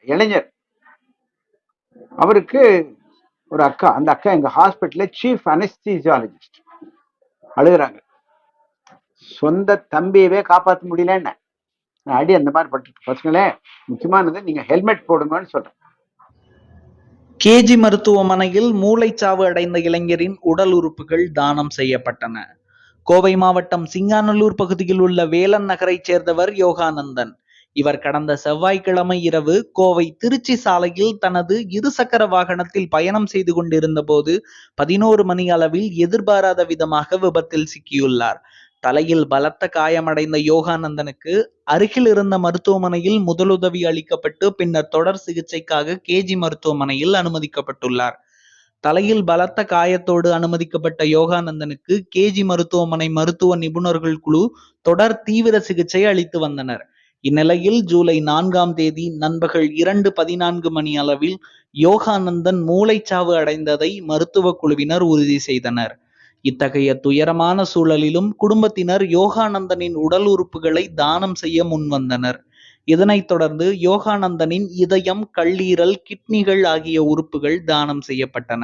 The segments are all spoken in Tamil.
இளைஞர். அவருக்கு ஒரு அக்கா, அந்த அக்கா எங்க ஹாஸ்பிட்டல்ல சீஃப் அனஸ்தீசியாலஜிஸ்ட். அழுகுறாங்க, சொந்த தம்பியவே காப்பாற்ற முடியல. என்ன அடி அந்த மாதிரி பட்டு பசங்களே, முக்கியமானது நீங்க ஹெல்மெட் போடுங்கன்னு சொல்றேன். கேஜி மருத்துவமனையில் மூளைச்சாவு அடைந்த இளைஞரின் உடல் உறுப்புகள் தானம் செய்யப்பட்டன. கோவை மாவட்டம் சிங்காநல்லூர் பகுதியில் உள்ள வேலன் நகரைச் சேர்ந்தவர் யோகானந்தன். இவர் கடந்த செவ்வாய்க்கிழமை இரவு கோவை திருச்சி சாலையில் தனது இருசக்கர வாகனத்தில் பயணம் செய்து கொண்டிருந்த போது 11 மணி அளவில் எதிர்பாராத விதமாக விபத்தில் சிக்கியுள்ளார். தலையில் பலத்த காயமடைந்த யோகானந்தனுக்கு அருகில் இருந்த மருத்துவமனையில் முதலுதவி அளிக்கப்பட்டு பின்னர் தொடர் சிகிச்சைக்காக கேஜி மருத்துவமனையில் அனுமதிக்கப்பட்டுள்ளார். தலையில் பலத்த காயத்தோடு அனுமதிக்கப்பட்ட யோகானந்தனுக்கு கேஜி மருத்துவமனை மருத்துவ நிபுணர்கள் குழு தொடர் தீவிர சிகிச்சை அளித்து வந்தனர். இந்நிலையில் ஜூலை 4ஆம் தேதி நண்பகல் 2:14 மணி அளவில் யோகானந்தன் மூளைச்சாவு அடைந்ததை மருத்துவ குழுவினர் உறுதி செய்தனர். இத்தகைய துயரமான சூழலிலும் குடும்பத்தினர் யோகானந்தனின் உடல் உறுப்புகளை தானம் செய்ய முன்வந்தனர். இதனைத் தொடர்ந்து யோகானந்தனின் இதயம், கல்லீரல், கிட்னிகள் ஆகிய உறுப்புகள் தானம் செய்யப்பட்டன.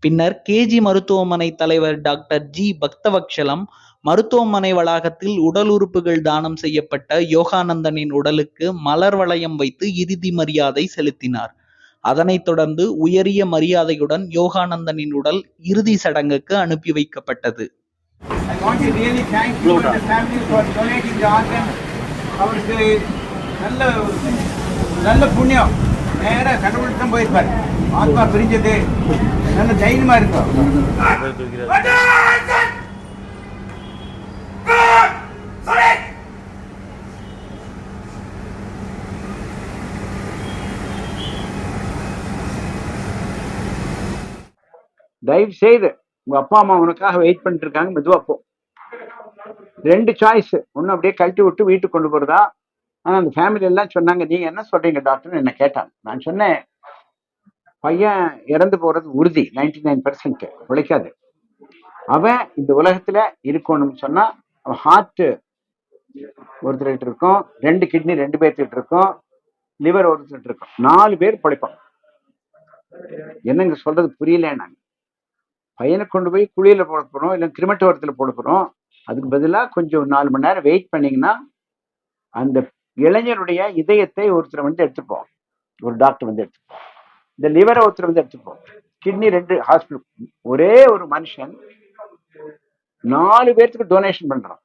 பின்னர் கேஜி மருத்துவமனை தலைவர் டாக்டர் ஜி பக்தவக்ஷலம் மருத்துவமனை வளாகத்தில் உடல் உறுப்புகள் தானம் செய்யப்பட்ட யோகானந்தனின் உடலுக்கு மலர் வளையம் வைத்து இறுதி மரியாதை செலுத்தினார். அதனைத் தொடர்ந்து உயரிய மரியாதையுடன் யோகானந்தனின் உடல் இறுதி சடங்குக்கு அனுப்பி வைக்கப்பட்டது. அவருக்கு நல்ல புண்ணியம், நேர கடவுள் தான் போயிருப்பாரு. ஆத்மா பிரிஞ்சது, நல்ல தைரியமா இருக்கும். தயவு செய்து உங்க அப்பா அம்மா உனக்காக வெயிட் பண்ணிட்டு இருக்காங்க, மெதுவா போ. 2 சாய்ஸ், ஒன்னு அப்படியே கழட்டி விட்டு வீட்டுக்கு கொண்டு போறதா. ஆனா அந்த ஃபேமிலி எல்லாம் சொன்னாங்க, நீங்க என்ன சொல்றீங்க டாக்டர் என்ன கேட்டாங்க. நான் சொன்னேன், பையன் இறந்து போறது உறுதி, 99% உழைக்காது. அவன் இந்த உலகத்துல இருக்கணும்னு சொன்னா அவன் ஹார்ட் ஒருத்தர்கிட்ட இருக்கும், 2 கிட்னி 2 பேர்த்திட்டு இருக்கும், லிவர் ஒருத்தர் இருக்கும், 4 பேர் பிழைப்பான். என்னங்க சொல்றது புரியல. நாங்க பையனை கொண்டு போய் குழியில போட போறோம், இல்லை கிரிமட்டோரத்துல போட போறோம். அதுக்கு பதிலாக கொஞ்சம் 4 மணி நேரம் வெயிட் பண்ணீங்கன்னா அந்த இளைஞருடைய இதயத்தை ஒருத்தர் வந்து எடுத்துப்போம், ஒரு டாக்டர் வந்து எடுத்துப்போம். இந்த லிவரை ஒருத்தர் வந்து எடுத்துப்போம், கிட்னி 2 ஹாஸ்பிட்டல். ஒரே ஒரு மனுஷன் 4 பேர்த்துக்கு டொனேஷன் பண்றான்.